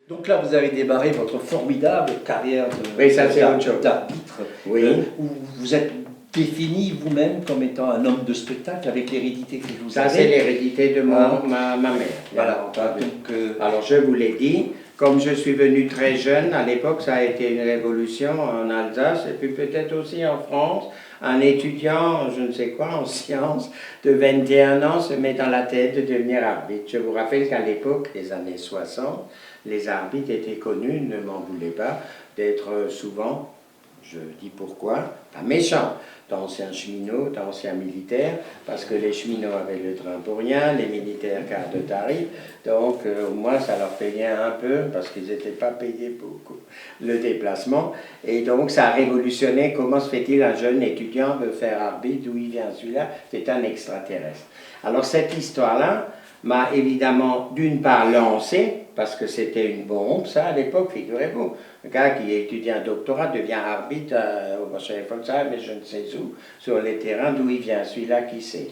Donc là, vous avez démarré votre formidable carrière Oui, ça c'est autre chose. d'arbitre, Oui. où vous êtes défini vous-même comme étant un homme de spectacle avec l'hérédité que vous Ça avez. c'est l'hérédité de ma mère. Voilà. Donc, alors je vous l'ai dit, comme je suis venu très jeune, à l'époque ça a été une révolution en Alsace et puis peut-être aussi en France. Un étudiant, je ne sais quoi, en sciences, de 21 ans se met dans la tête de devenir arbitre. Je vous rappelle qu'à l'époque, les années 60, les arbitres étaient connus, ne m'en voulez pas, d'être souvent, je dis pourquoi, pas méchants, d'anciens cheminots, d'anciens militaires, parce que les cheminots avaient le train pour rien, les militaires quart de tarif, donc au moins ça leur payait un peu, parce qu'ils n'étaient pas payés beaucoup le déplacement, et donc ça a révolutionné comment se fait-il un jeune étudiant veut faire arbitre, d'où il vient celui-là, c'est un extraterrestre. Alors cette histoire-là m'a évidemment d'une part lancé, parce que c'était une bombe, ça, à l'époque, figurez-vous. Un gars qui étudie un doctorat devient arbitre au Volkswagen, mais je ne sais où, sur les terrains, d'où il vient, celui-là qui sait.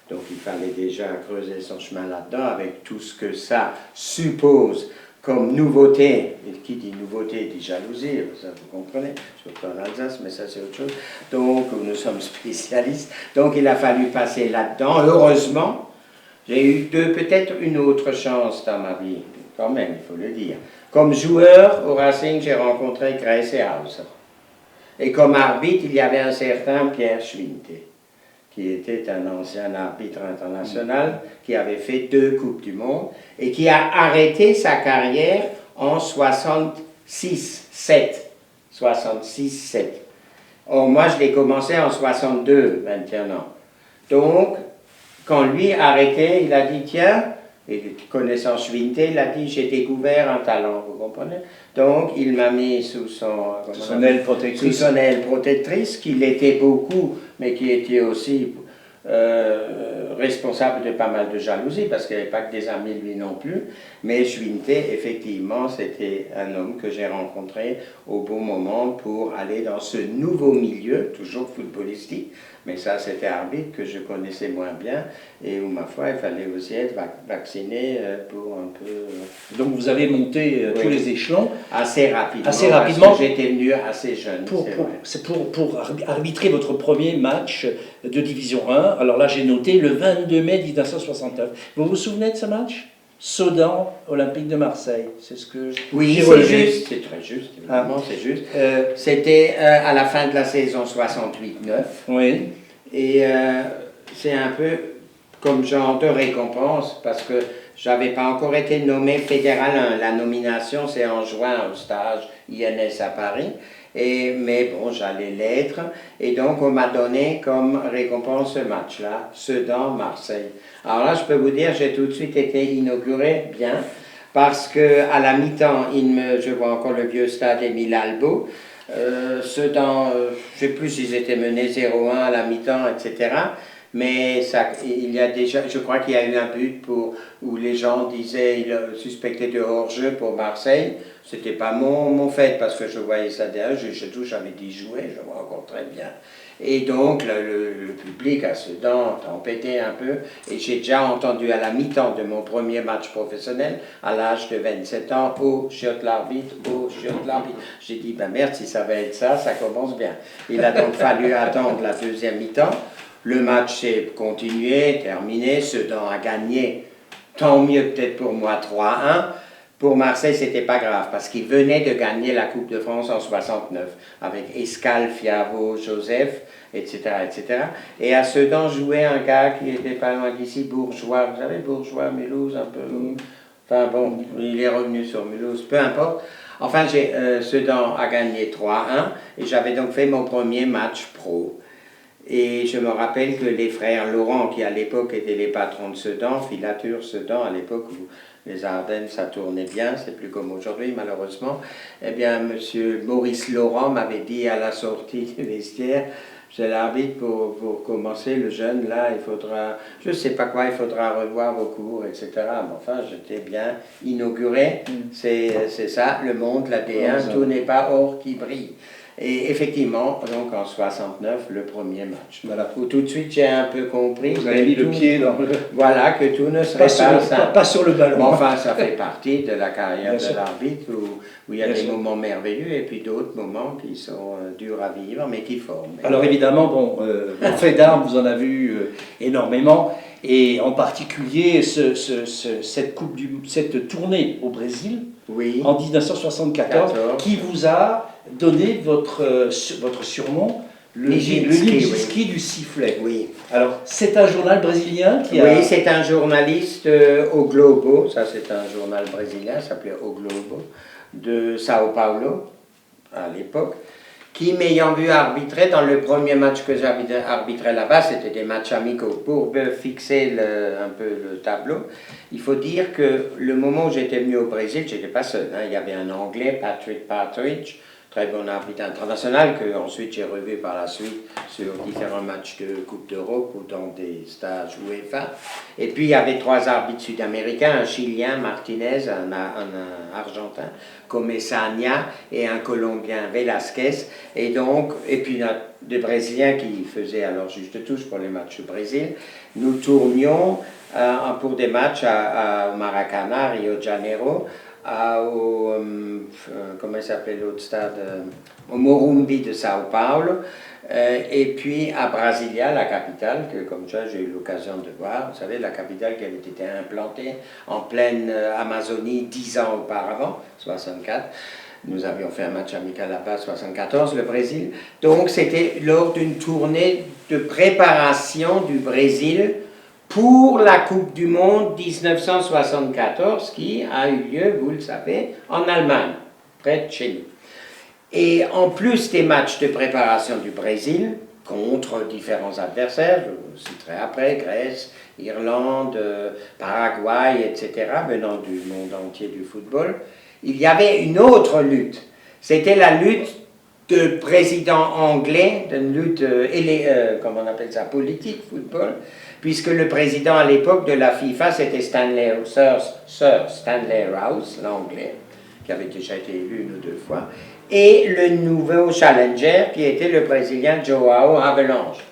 Donc il fallait déjà creuser son chemin là-dedans, avec tout ce que ça suppose comme nouveauté. Et qui dit nouveauté dit jalousie, ça vous comprenez, surtout en Alsace, mais ça c'est autre chose. Donc nous sommes spécialistes, donc il a fallu passer là-dedans. Heureusement, j'ai eu peut-être une autre chance dans ma vie, quand même, il faut le dire. Comme joueur au Racing, j'ai rencontré Grace Hauser. Et comme arbitre, il y avait un certain Pierre Schwinte, qui était un ancien arbitre international, qui avait fait 2 Coupes du Monde, et qui a arrêté sa carrière en 66-7. 66-7. Or, moi, je l'ai commencé en 62, 21 ans. Donc, quand lui a arrêté, il a dit, tiens, et connaissant Schwinte, il a dit, j'ai découvert un talent, vous comprenez? Donc, il m'a mis sous son aile protectrice. Sous son aile protectrice, qui l'était beaucoup, mais qui était aussi responsable de pas mal de jalousie, parce qu'il n'y avait pas que des amis, lui non plus. Mais Schwinte, effectivement, c'était un homme que j'ai rencontré au bon moment pour aller dans ce nouveau milieu, toujours footballistique, mais ça c'était arbitre que je connaissais moins bien, et où, ma foi, il fallait aussi être vacciné pour un peu... Donc vous avez monté tous les échelons. Assez rapidement. Parce que j'étais venu assez jeune. C'est pour arbitrer votre premier match de Division 1. Alors là, j'ai noté le 22 mai 1969. Vous vous souvenez de ce match? Sedan, Olympique de Marseille. C'est ce que oui, c'est juste. C'est très juste, évidemment, c'est juste. C'était à la fin de la saison 68-9. Oui. Et c'est un peu comme genre de récompense, parce que j'avais pas encore été nommé fédéral 1. La nomination, c'est en juin au stage INS à Paris. Mais bon, j'allais l'être. Et donc, on m'a donné comme récompense ce match-là, Sedan-Marseille. Alors là, je peux vous dire, j'ai tout de suite été inauguré bien, parce qu'à la mi-temps, je vois encore le vieux stade Émile Albo. Sedan, je ne sais plus s'ils étaient menés 0-1 à la mi-temps, etc. Mais ça, il y a déjà, je crois qu'il y a eu un but où les gens disaient, ils suspectaient de hors-jeu pour Marseille. C'était pas mon fait, parce que je voyais ça derrière, j'avais dit jouer, je vois encore très bien. Et donc le public à Sedan tempêtait un peu, et j'ai déjà entendu à la mi-temps de mon premier match professionnel, à l'âge de 27 ans, oh, chiotte l'arbitre, oh, chiotte l'arbitre. J'ai dit, ben merde, si ça va être ça, ça commence bien. Il a donc fallu attendre la deuxième mi-temps. Le match s'est continué, terminé, Sedan a gagné, tant mieux peut-être pour moi, 3-1. Pour Marseille, c'était pas grave, parce qu'il venait de gagner la Coupe de France en 69, avec Escal, Fiavo, Joseph, etc., etc. Et à Sedan jouait un gars qui était pas loin d'ici, Bourgeois, vous savez, Bourgeois, Mulhouse, un peu... Enfin bon, il est revenu sur Mulhouse, peu importe. Enfin, Sedan a gagné 3-1, et j'avais donc fait mon premier match pro. Et je me rappelle que les frères Laurent, qui à l'époque étaient les patrons de Sedan, Filature Sedan, à l'époque où les Ardennes ça tournait bien, c'est plus comme aujourd'hui malheureusement, eh bien monsieur Maurice Laurent m'avait dit à la sortie du vestiaire, c'est l'arbitre pour commencer, le jeune là, il faudra, je ne sais pas quoi, il faudra revoir vos cours, etc. Mais enfin, j'étais bien inauguré, c'est ça, le monde, l'ADN, tout n'est pas or qui brille. Et effectivement, donc en 69, le premier match. Voilà. Où tout de suite j'ai un peu compris Vous avez mis le pied dans le... Voilà, que tout ne serait Pas sur, pas le, simple. pas sur le ballon. Mais enfin, ça fait partie de la carrière Bien de sûr. l'arbitre où il y a Bien des sûr. moments merveilleux et puis d'autres moments qui sont durs à vivre, mais qui forment. Alors évidemment, bon, en fait d'armes, vous en avez vu énormément, et en particulier cette tournée au Brésil Oui, en 1974, 14. qui vous a donné votre surnom, le Nijinsky, Nijinsky du sifflet. oui. Alors, c'est un journal brésilien qui a... Oui, c'est un journaliste au Globo, ça c'est un journal brésilien, ça s'appelait O Globo, de Sao Paulo, à l'époque, qui m'ayant vu arbitrer dans le premier match que j'arbitrais arbitré là-bas, c'était des matchs amicaux. Pour fixer un peu le tableau, il faut dire que le moment où j'étais venu au Brésil, j'étais pas seul, hein. Il y avait un Anglais, Patrick Partridge, très bon arbitre international, que ensuite j'ai revu par la suite sur différents matchs de Coupe d'Europe ou dans des stages UEFA. Et puis il y avait 3 arbitres sud-américains, un Chilien, Martinez, un Argentin, Comesaña, et un Colombien, Velasquez. Et puis des Brésiliens qui faisaient alors juste touche pour les matchs au Brésil. Nous tournions pour des matchs au Maracanã, Rio de Janeiro, comment s'appelle l'autre stade, au Morumbi de Sao Paulo, et puis à Brasilia, la capitale, que comme ça j'ai eu l'occasion de voir. Vous savez, la capitale qui avait été implantée en pleine Amazonie 10 ans auparavant, 64. Nous avions fait un match amical là-bas, 74, le Brésil. Donc c'était lors d'une tournée de préparation du Brésil pour la Coupe du Monde 1974 qui a eu lieu, vous le savez, en Allemagne, près de chez nous. Et en plus des matchs de préparation du Brésil contre différents adversaires, je vous citerai après, Grèce, Irlande, Paraguay, etc., venant du monde entier du football, il y avait une autre lutte. C'était la lutte de président anglais, d'une lutte, comment on appelle ça, politique, football, puisque le président à l'époque de la FIFA, c'était Sir Stanley Rouse, l'anglais, qui avait déjà été élu 1 ou 2 fois, et le nouveau challenger, qui était le Brésilien João Havelange.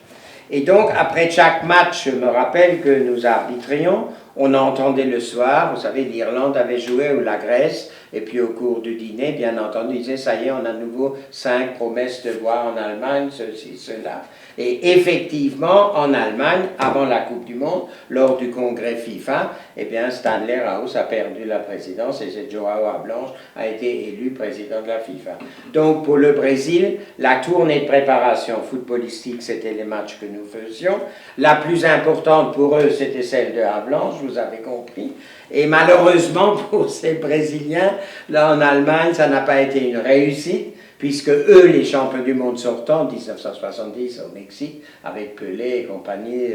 Et donc, après chaque match, je me rappelle que nous arbitrions, on entendait le soir, vous savez, l'Irlande avait joué ou la Grèce, et puis au cours du dîner, bien entendu, ils disaient, ça y est, on a de nouveau 5 promesses de voir en Allemagne, ceci, cela. Et effectivement, en Allemagne, avant la Coupe du Monde, lors du congrès FIFA, eh bien, Stanley Rouse a perdu la présidence et c'est João Havelange a été élu président de la FIFA. Donc, pour le Brésil, la tournée de préparation footballistique, c'était les matchs que nous faisions. La plus importante pour eux, c'était celle de Havelange, vous avez compris. Et malheureusement, pour ces Brésiliens, là en Allemagne, ça n'a pas été une réussite, puisque eux, les champions du monde sortants, en 1970 au Mexique, avec Pelé et compagnie,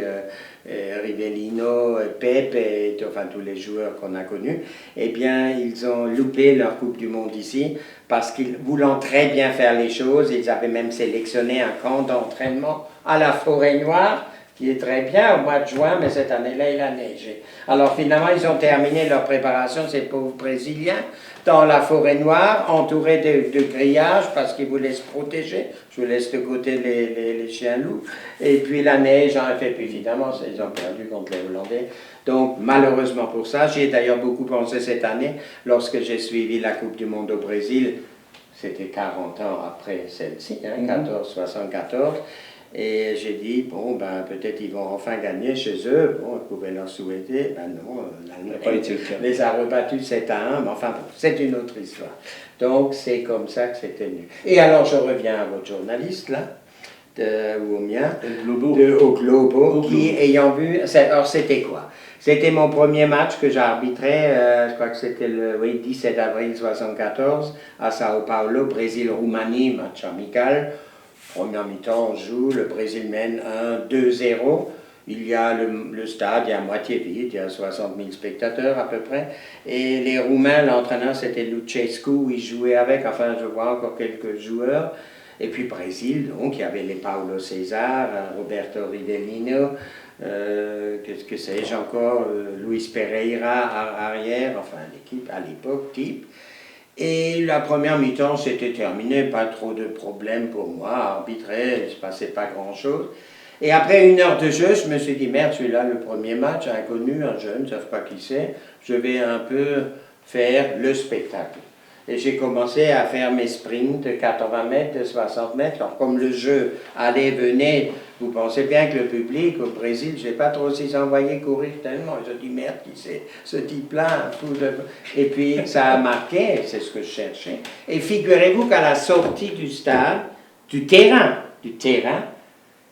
Rivellino, Pepe, et enfin tous les joueurs qu'on a connus, eh bien, ils ont loupé leur Coupe du Monde ici, parce qu'ils, voulant très bien faire les choses, ils avaient même sélectionné un camp d'entraînement à la Forêt-Noire, qui est très bien au mois de juin, mais cette année-là, il a neigé. Alors finalement, ils ont terminé leur préparation, ces pauvres Brésiliens, dans la Forêt-Noire, entourés de grillages, parce qu'ils voulaient se protéger. Je vous laisse de côté les chiens-loups. Et puis la neige en a fait, puis évidemment, ils ont perdu contre les Hollandais. Donc, malheureusement pour ça, j'y ai d'ailleurs beaucoup pensé cette année, lorsque j'ai suivi la Coupe du Monde au Brésil, c'était 40 ans après celle-ci, hein, 74. Et j'ai dit, bon, ben, peut-être ils vont enfin gagner chez eux. Bon, on pouvait leur souhaiter. Ben non, l'Allemagne les a rebattus 7-1, mais enfin, bon, c'est une autre histoire. Donc, c'est comme ça que c'est tenu. Et alors, je reviens à votre journaliste, là, ou au mien, au Globo, qui, ayant vu... Alors, c'était quoi? C'était mon premier match que j'arbitrais, je crois que c'était le 17 avril 1974, à Sao Paulo, Brésil-Roumanie, match amical. Première mi-temps, on joue, le Brésil mène 1-2-0. Il y a le stade est à moitié vide, il y a 60 000 spectateurs à peu près. Et les Roumains, l'entraîneur c'était Lucescu, il jouait avec, enfin je vois encore quelques joueurs. Et puis Brésil, donc il y avait les Paulo César, Roberto Rivellino, qu'est-ce que sais-je encore, Luis Pereira arrière, enfin l'équipe à l'époque type. Et la première mi-temps, c'était terminé, pas trop de problèmes pour moi, arbitrer, il ne se passait pas grand-chose. Et après 1 heure de jeu, je me suis dit, merde, je suis là, le premier match, inconnu, un jeune, ne savent pas qui c'est, je vais un peu faire le spectacle. Et j'ai commencé à faire mes sprints de 80 mètres, de 60 mètres. Alors, comme le jeu allait, venait, vous pensez bien que le public au Brésil, je n'ai pas trop s'ils envoyaient courir tellement. Je dis, merde, qui c'est ce type-là? Et puis, ça a marqué, c'est ce que je cherchais. Et figurez-vous qu'à la sortie du stade, du terrain,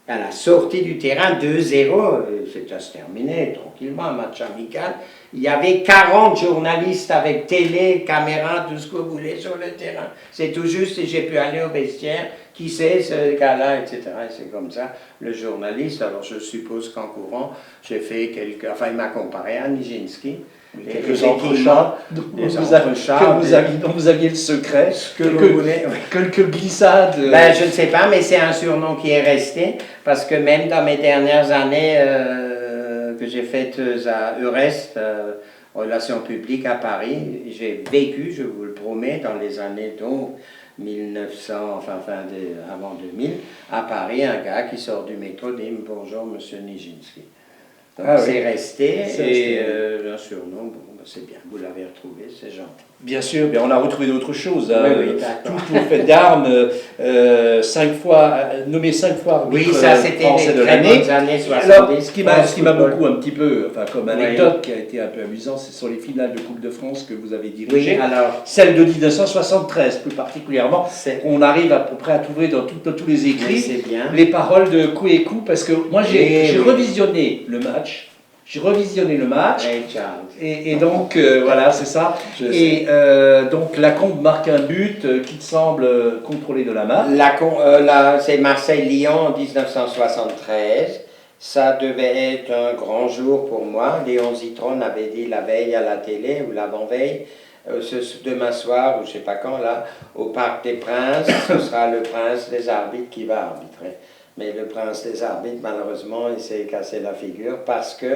à la sortie du terrain, 2-0, c'est déjà terminé, tranquillement, un match amical. Il y avait 40 journalistes avec télé, caméra, tout ce que vous voulez sur le terrain. C'est tout juste et j'ai pu aller au vestiaire. Qui c'est ce gars-là, etc. Et c'est comme ça, le journaliste, alors je suppose qu'en courant, j'ai fait quelques... Enfin, il m'a comparé à Nijinsky. Quelques entrechats dont vous aviez le secret, quelques glissades. Ben, je ne sais pas, mais c'est un surnom qui est resté, parce que même dans mes dernières années que j'ai faites à Eurest, relations publiques à Paris, j'ai vécu, je vous le promets, dans les années donc 1900, enfin avant 2000, à Paris, un gars qui sort du métro dit « Bonjour, monsieur Nijinsky ». Donc c'est resté, et un surnom, bon, c'est bien, vous l'avez retrouvé, c'est gentil. Bien sûr, bien, on a retrouvé d'autres choses. Hein. Oui, Tout vos faits d'armes, nommé 5 fois arbitre français de l'année. Années 70. Alors, ce qui m'a beaucoup un petit peu, enfin comme anecdote qui a été un peu amusant, ce sont les finales de Coupe de France que vous avez dirigées. Oui, alors, celle de 1973 plus particulièrement. On arrive à peu près à trouver dans tous les écrits les paroles de Kouékou, parce que moi j'ai revisionné le match. Et donc, voilà, c'est ça. Donc, Lacombe marque un but qui semble contrôler de la main. C'est Marseille-Lyon en 1973. Ça devait être un grand jour pour moi. Léon Zitrone avait dit la veille à la télé, ou l'avant-veille, demain soir, ou je ne sais pas quand, là, au Parc des Princes, ce sera le prince des arbitres qui va arbitrer. Mais le prince des arbitres, malheureusement, il s'est cassé la figure parce que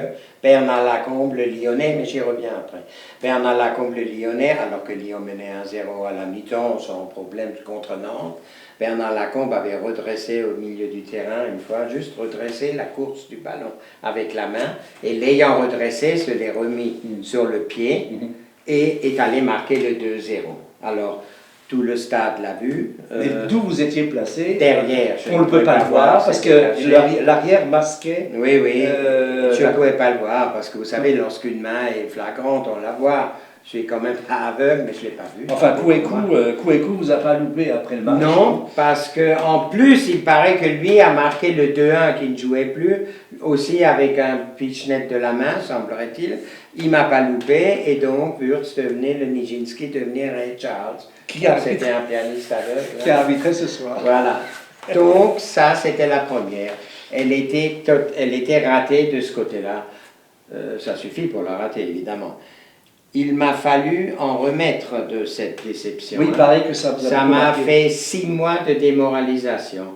Bernard Lacombe, le Lyonnais, mais j'y reviens après, Bernard Lacombe, le Lyonnais, alors que Lyon menait 1-0 à la mi-temps, sans problème contre Nantes, Bernard Lacombe avait redressé au milieu du terrain, une fois, juste redressé la course du ballon avec la main, et l'ayant redressé, se l'est remis sur le pied et est allé marquer le 2-0. Alors, tout le stade l'a vu. Mais d'où vous étiez placé? Derrière. On ne peut pas le voir parce que l'arrière masquait. Oui. Je ne pouvais pas le voir parce que vous savez, lorsqu'une main est flagrante, on la voit. Je suis quand même pas aveugle, mais je ne l'ai pas vu. Enfin, Kouékou vous a pas loupé après le match? Non, parce qu'en plus, il paraît que lui a marqué le 2-1 qui ne jouait plus, aussi avec un pitch net de la main, semblerait-il. Il ne m'a pas loupé, et donc Wurtz devenait le Nijinsky, devenait Ray Charles. C'était un pianiste aveugle. Qui a arbitré ce soir. Voilà. Donc, ça, c'était la première. Elle était ratée de ce côté-là. Ça suffit pour la rater, évidemment. Il m'a fallu en remettre de cette déception. Oui, il paraît que ça m'a fait 6 mois de démoralisation.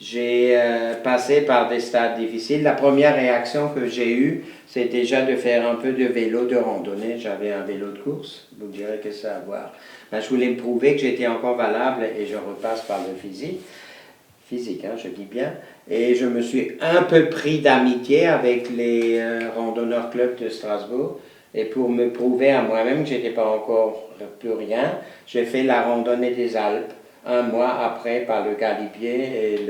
J'ai passé par des stades difficiles. La première réaction que j'ai eue, c'est déjà de faire un peu de vélo de randonnée. J'avais un vélo de course, vous me direz que ça a à voir. Ben, je voulais me prouver que j'étais encore valable et je repasse par le physique, je dis bien. Et je me suis un peu pris d'amitié avec les randonneurs club de Strasbourg. Et pour me prouver à moi-même que je n'étais pas encore plus rien, j'ai fait la randonnée des Alpes, 1 mois après par le Galibier et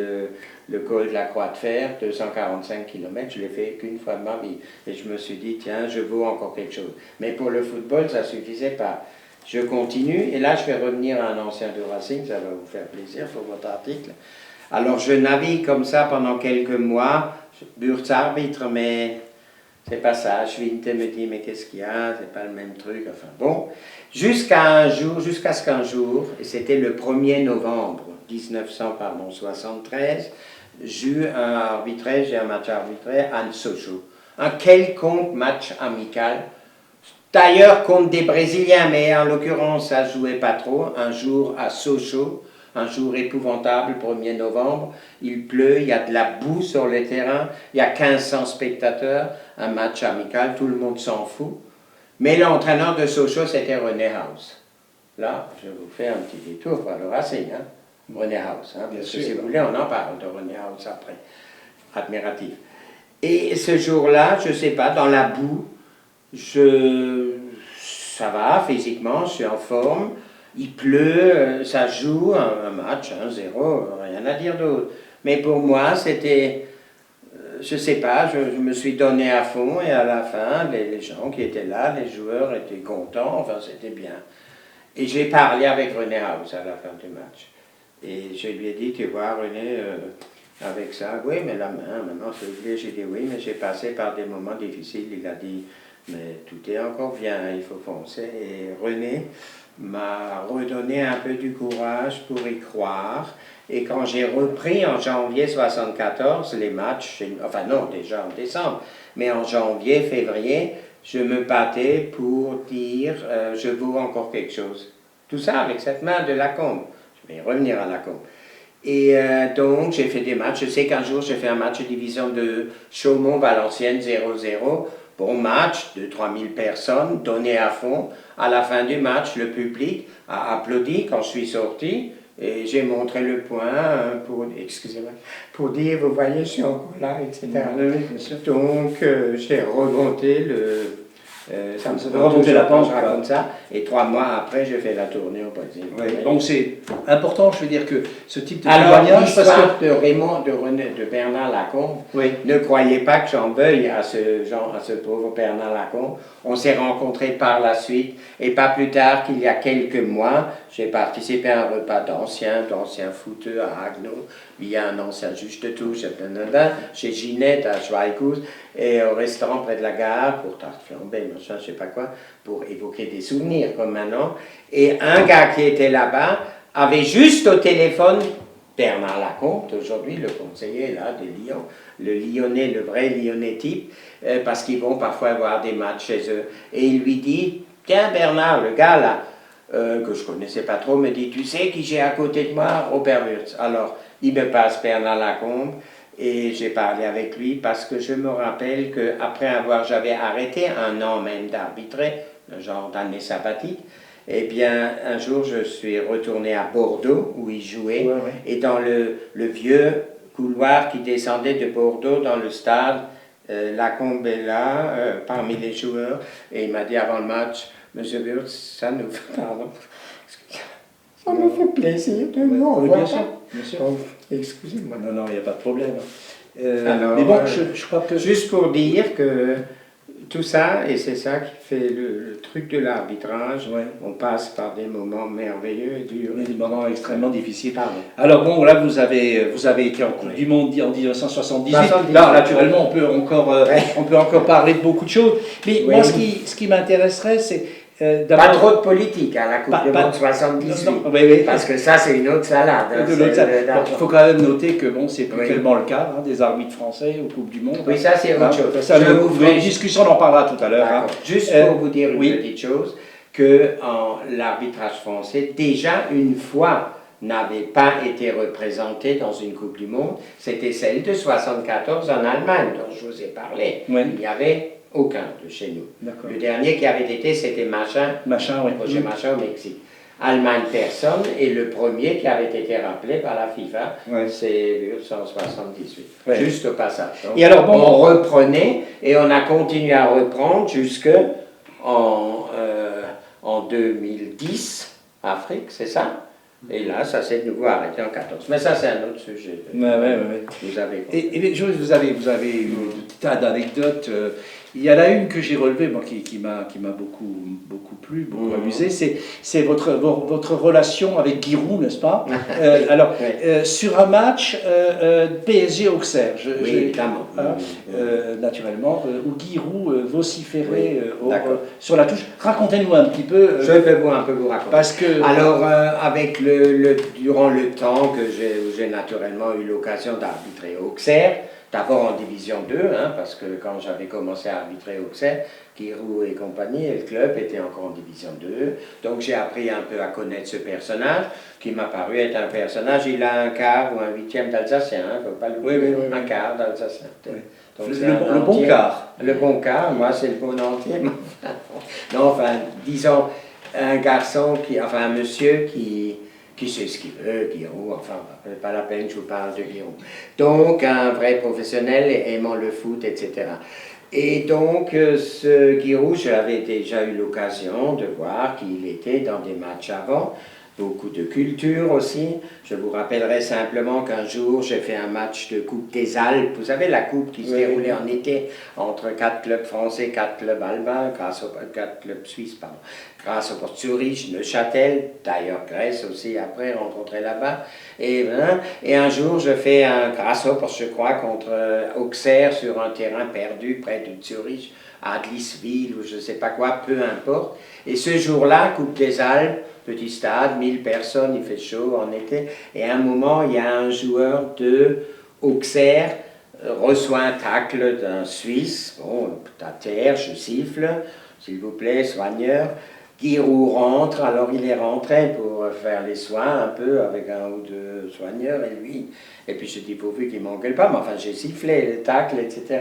le col de la Croix de Fer, 245 km. Je l'ai fait qu'une fois de ma vie. Et je me suis dit, tiens, je vaux encore quelque chose. Mais pour le football, ça ne suffisait pas. Je continue, et là je vais revenir à un ancien de Racing, ça va vous faire plaisir pour votre article. Alors je navigue comme ça pendant quelques mois, Wurtz arbitre, mais c'est pas ça. Schwinte me dit, mais qu'est-ce qu'il y a, c'est pas le même truc, enfin bon. Jusqu'à ce qu'un jour, et c'était le 1er novembre 1973, j'ai un match arbitré à Sochaux. Un quelconque match amical, d'ailleurs contre des Brésiliens, mais en l'occurrence ça ne jouait pas trop, un jour à Sochaux, un jour épouvantable, 1er novembre, il pleut, il y a de la boue sur le terrain, il y a 1500 spectateurs, un match amical, tout le monde s'en fout. Mais l'entraîneur de Sochaux, c'était René Haus. là, je vous fais un petit détour par le Racing, hein, René House. Hein, Bien parce sûr. que si vous voulez, on en parle de René House après. Admiratif. Et ce jour-là, je ne sais pas, dans la boue, ça va, physiquement, je suis en forme. Il pleut, ça joue, un match, 1-0, rien à dire d'autre. Mais pour moi, c'était, je ne sais pas, je me suis donné à fond et à la fin, les gens qui étaient là, les joueurs étaient contents, enfin c'était bien. Et j'ai parlé avec René House à la fin du match. Et je lui ai dit, tu vois René, avec ça, oui, mais la main, maintenant c'est oublié. J'ai dit oui, mais j'ai passé par des moments difficiles. Il a dit, mais tout est encore bien, il faut foncer. Et René m'a redonné un peu du courage pour y croire. Et quand j'ai repris en janvier 74 les matchs, enfin non, déjà en décembre, mais en janvier, février, je me battais pour dire je vaux encore quelque chose. Tout ça avec cette main de Lacombe. Je vais revenir à Lacombe. Et donc, j'ai fait des matchs. Je sais qu'un jour, j'ai fait un match de division de Chaumont-Valenciennes 0-0. Bon match de 3000 personnes, donné à fond. À la fin du match, le public a applaudi quand je suis sorti. Et j'ai montré le point pour, excusez-moi, pour dire, vous voyez, je suis encore là, etc. Donc, j'ai remonté ça me fait remonter la pente, je raconte ça. Et 3 mois après, j'ai fait la tournée au Brésil. Ouais. Donc c'est important, je veux dire, que ce type de Alors, témoignage, parce l'histoire que... de Raymond, de Bernard Lacombe, Oui. ne croyez pas que j'en veuille à ce pauvre Bernard Lacombe. On s'est rencontrés par la suite, et pas plus tard qu'il y a quelques mois, j'ai participé à un repas d'anciens footeux à Haguenau. Il y a un ancien juge de touche, chez Ginette à Schweighouse, et au restaurant près de la gare, pour tarte flambée, machin, je sais pas quoi, pour évoquer des souvenirs comme maintenant. Et un gars qui était là-bas avait juste au téléphone Bernard Lacombe, aujourd'hui le conseiller là, de Lyon, le Lyonnais, le vrai Lyonnais type, parce qu'ils vont parfois voir des matchs chez eux. Et il lui dit, tiens Bernard, le gars là, que je connaissais pas trop, me dit, tu sais qui j'ai à côté de moi? Robert Wurtz. Alors, il me passe Bernard Lacombe, et j'ai parlé avec lui parce que je me rappelle qu'après j'avais arrêté 1 an même d'arbitrer, un genre d'année sabbatique. Eh bien, un jour, je suis retourné à Bordeaux, où il jouait, et dans le vieux couloir qui descendait de Bordeaux dans le stade, Lacombe est là, parmi les joueurs, et il m'a dit avant le match, Monsieur Wurtz, ça nous fait plaisir de nous revoir. Bien sûr, bien sûr. Excusez-moi. Non, il n'y a pas de problème. Alors, mais bon, je crois que... Juste pour dire que tout ça, et c'est ça qui fait le truc de l'arbitrage, on passe par des moments merveilleux et durs. Des moments extrêmement difficiles. Pardon. Alors bon, là vous avez été en Coupe du Monde en 1978. Là, naturellement, on peut encore parler de beaucoup de choses. Mais moi, ce qui m'intéresserait, c'est pas trop de politique à la Coupe du Monde 78, parce que ça c'est une autre salade. Il faut quand même noter que bon, c'est plus tellement le cas des arbitres français aux Coupes du Monde. Oui, ça c'est autre chose. Ça, une discussion, on en parlera tout à l'heure. Juste pour vous dire une petite chose, que l'arbitrage français, déjà une fois, n'avait pas été représenté dans une Coupe du Monde, c'était celle de 74 en Allemagne, dont je vous ai parlé. Il y avait aucun de chez nous. Le dernier qui avait été, c'était Roger Machin au Mexique. Allemagne, personne. Et le premier qui avait été rappelé par la FIFA, c'est 1978. Juste au passage. Donc, et alors, on reprenait et on a continué à reprendre jusque en 2010, Afrique, c'est ça? Et là, ça s'est de nouveau arrêté en 14. Mais ça, c'est un autre sujet. Vous avez et vous avez eu un tas d'anecdotes. Il y en a une que j'ai relevée, moi, qui m'a beaucoup plu, beaucoup amusé. C'est votre relation avec Giroud, n'est-ce pas? Alors, sur un match PSG-Auxerre, évidemment. Naturellement, où Giroud vociférait sur la touche. Racontez-nous un petit peu. Je vais un peu vous raconter. Parce que, alors, avec durant le temps que j'ai naturellement eu l'occasion d'arbitrer Auxerre, d'abord en division 2, parce que quand j'avais commencé à arbitrer Auxerre, Giroud et compagnie, et le club était encore en division 2. Donc j'ai appris un peu à connaître ce personnage, qui m'a paru être un personnage. Il a un quart ou un huitième d'Alsacien, il ne faut pas l'oublier, un quart d'Alsacien. Donc le bon quart. Le bon quart, moi c'est le bon entier. Non, enfin, disons, un garçon, enfin un monsieur qui sait ce qu'il veut, Giroud, enfin, pas la peine que je vous parle de Giroud. Donc, un vrai professionnel aimant le foot, etc. Et donc, ce Giroud, j'avais déjà eu l'occasion de voir qu'il était dans des matchs avant, beaucoup de culture aussi. Je vous rappellerai simplement qu'un jour, j'ai fait un match de Coupe des Alpes. Vous savez, la coupe qui se déroulait en été entre 4 clubs français, 4 clubs allemands, 4 clubs suisses, pardon, grâce au Port Zurich, Neuchâtel, d'ailleurs Grèce aussi, après, rencontré là-bas. Et un jour, je fais un grasshopper, je crois, contre Auxerre sur un terrain perdu près de Zurich, à Adliswil ou je ne sais pas quoi, peu importe. Et ce jour-là, Coupe des Alpes, petit stade, 1000 personnes, il fait chaud en été. Et à un moment, il y a un joueur de Auxerre reçoit un tacle d'un Suisse. Bon, à terre, je siffle, s'il vous plaît, soigneur. Giroud rentre, alors il est rentré pour faire les soins un peu avec un ou deux soigneurs et lui. Et puis je dis pourvu qu'il ne m'engueule pas, mais enfin j'ai sifflé le tacle, etc.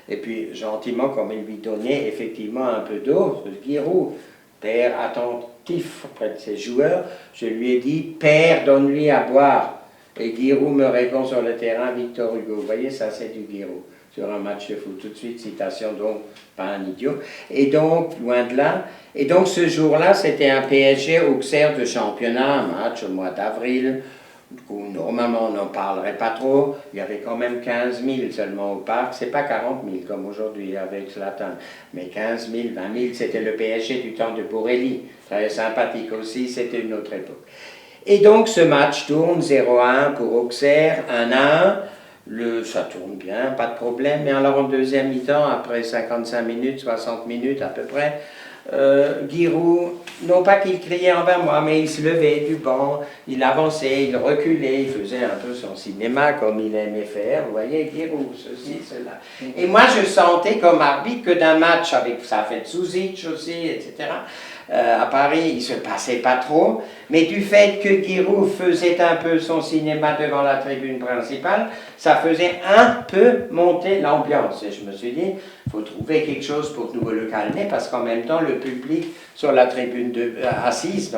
Et puis gentiment, comme il lui donnait effectivement un peu d'eau, Giroud, père attentif auprès de ses joueurs, je lui ai dit, père, donne-lui à boire. Et Giroud me répond sur le terrain, Victor Hugo. Vous voyez, ça c'est du Giroud sur un match de foot. Tout de suite, citation, donc, pas un idiot. Et donc, loin de là. Et donc, ce jour-là, c'était un PSG Auxerre de championnat, un match au mois d'avril, où normalement on n'en parlerait pas trop. Il y avait quand même 15 000 seulement au parc. C'est pas 40 000 comme aujourd'hui avec Zlatan, mais 15 000, 20 000, c'était le PSG du temps de Borelli. Très sympathique aussi, c'était une autre époque. Et donc, ce match tourne 0-1 pour Auxerre, 1-1. Ça tourne bien, pas de problème. Mais alors en deuxième mi-temps, après 55 minutes, 60 minutes à peu près, Giroud, non pas qu'il criait envers moi, mais il se levait du banc, il avançait, il reculait, il faisait un peu son cinéma comme il aimait faire. Vous voyez, Giroud, ceci, cela. Et moi, je sentais comme arbitre que d'un match avec, ça a fait Zuzic aussi, etc., à Paris, il ne se passait pas trop, mais du fait que Giroud faisait un peu son cinéma devant la tribune principale, ça faisait un peu monter l'ambiance. Et je me suis dit, il faut trouver quelque chose pour nous le calmer, parce qu'en même temps, le public sur la tribune assise,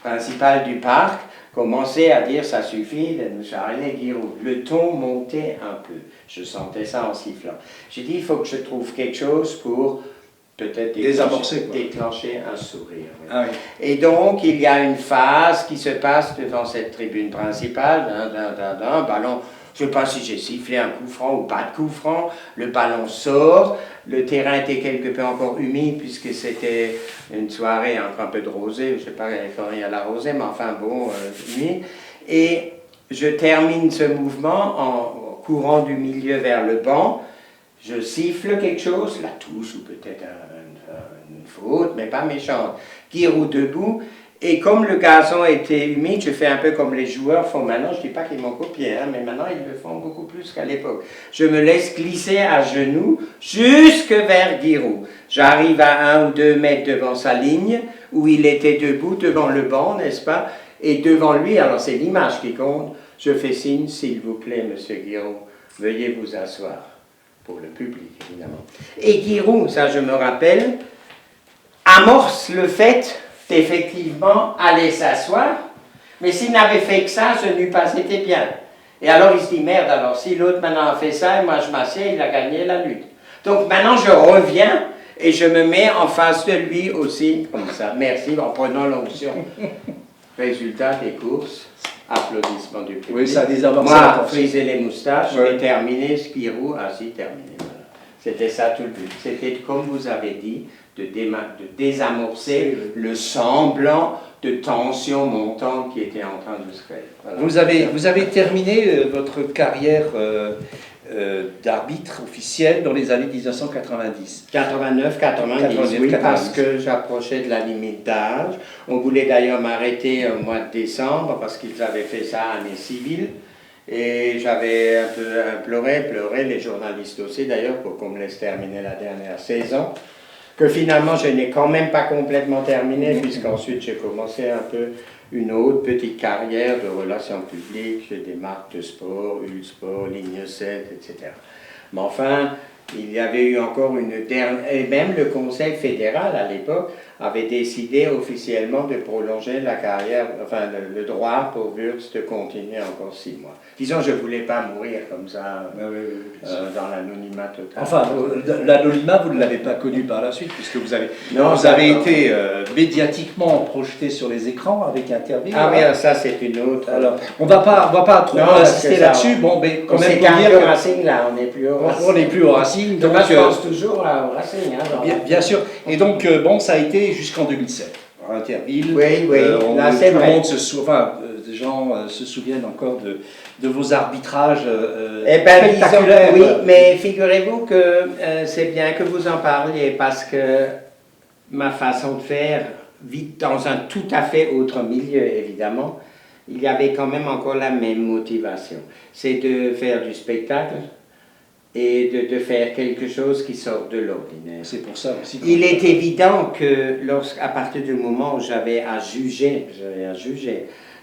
principale du parc, commençait à dire, ça suffit de nous charler Giroud. Le ton montait un peu. Je sentais ça en sifflant. J'ai dit, il faut que je trouve quelque chose pour peut-être déclencher un sourire. Oui. Ah oui. Et donc, il y a une phase qui se passe devant cette tribune principale, un ballon, je ne sais pas si j'ai sifflé un coup franc ou pas de coup franc, le ballon sort, le terrain était quelque peu encore humide puisque c'était une soirée entre un peu de rosée, je ne sais pas, il faut rien à la rosée, mais enfin bon, humide. Et je termine ce mouvement en courant du milieu vers le banc. Je siffle quelque chose, la touche ou peut-être une faute, mais pas méchante. Giroud debout, et comme le gazon était humide, je fais un peu comme les joueurs font maintenant. Je ne dis pas qu'ils m'ont copié, hein, mais maintenant ils le font beaucoup plus qu'à l'époque. Je me laisse glisser à genoux jusque vers Giroud. J'arrive à 1 ou 2 mètres devant sa ligne, où il était debout devant le banc, n'est-ce pas? Et devant lui, alors c'est l'image qui compte, je fais signe, s'il vous plaît, monsieur Giroud, veuillez vous asseoir. Pour le public, évidemment. Et Giroud, ça je me rappelle, amorce le fait d'effectivement aller s'asseoir, mais s'il n'avait fait que ça, ce n'eût pas été bien. Et alors il se dit, merde, alors si l'autre maintenant a fait ça, et moi je m'assieds, il a gagné la lutte. Donc maintenant je reviens, et je me mets en face de lui aussi, comme ça. Merci, en prenant l'onction. Résultat des courses. Applaudissements du public. Oui, ça a des avancées. Moi, friser les moustaches, et terminer, Spirou, ainsi terminé. Voilà. C'était ça tout le but. C'était, comme vous avez dit, de désamorcer le semblant de tension montante qui était en train de se créer. Voilà. Vous avez terminé votre carrière d'arbitre officiel dans les années 1990. 89, 90, oui, parce que j'approchais de la limite d'âge. On voulait d'ailleurs m'arrêter au mois de décembre parce qu'ils avaient fait ça à année civile. Et j'avais un peu pleuré, les journalistes aussi d'ailleurs, pour qu'on me laisse terminer la dernière saison. Que finalement, je n'ai quand même pas complètement terminé, puisqu'ensuite j'ai commencé un peu une autre petite carrière de relations publiques, j'ai des marques de sport, Ulsport, Ligne 7, etc. Mais enfin, il y avait eu encore une dernière... Et même le Conseil fédéral, à l'époque, avait décidé officiellement de prolonger la carrière, enfin le droit pour Wurtz de continuer encore 6 mois. Disons, je ne voulais pas mourir comme ça, dans l'anonymat total. Enfin, l'anonymat, vous ne l'avez pas connu par la suite, puisque vous avez, Non, vous avez été médiatiquement projeté sur les écrans avec interview. Ah oui, ça c'est une autre. Alors, on va pas trop insister là-dessus. Bon, mais quand même pour dire que Racing là, on n'est plus au Racing. on n'est plus au Racing. Donc, je pense toujours au Racing. Hein, bien sûr. Et donc, bon, ça a été jusqu'en 2007. Interville. Oui, là c'est tout vrai. le monde des gens se souviennent encore de vos arbitrages Eh bien, spectaculaires. oui, mais figurez-vous que c'est bien que vous en parliez parce que ma façon de faire vit dans un tout à fait autre milieu, évidemment. Il y avait quand même encore la même motivation. C'est de faire du spectacle et de faire quelque chose qui sort de l'ordinaire. C'est pour ça aussi. Il est évident que à partir du moment où j'avais à juger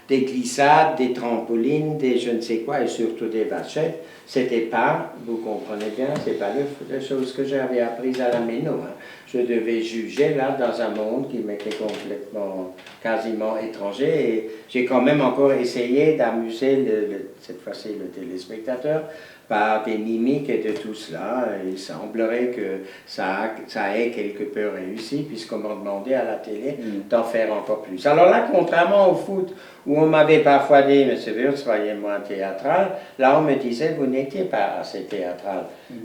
des glissades, des trampolines, des je ne sais quoi et surtout des vachettes, c'était pas, vous comprenez bien, c'est pas la chose que j'avais apprise à la méno. Hein. Je devais juger là dans un monde qui m'était complètement, quasiment étranger et j'ai quand même encore essayé d'amuser cette fois-ci le téléspectateur par des mimiques et de tout cela. Il semblerait que ça ait quelque peu réussi, puisqu'on m'a demandé à la télé d'en faire encore plus. Alors là, contrairement au foot, où on m'avait parfois dit « M. Wurtz, soyez moins théâtral », là on me disait « Vous n'étiez pas assez théâtral ».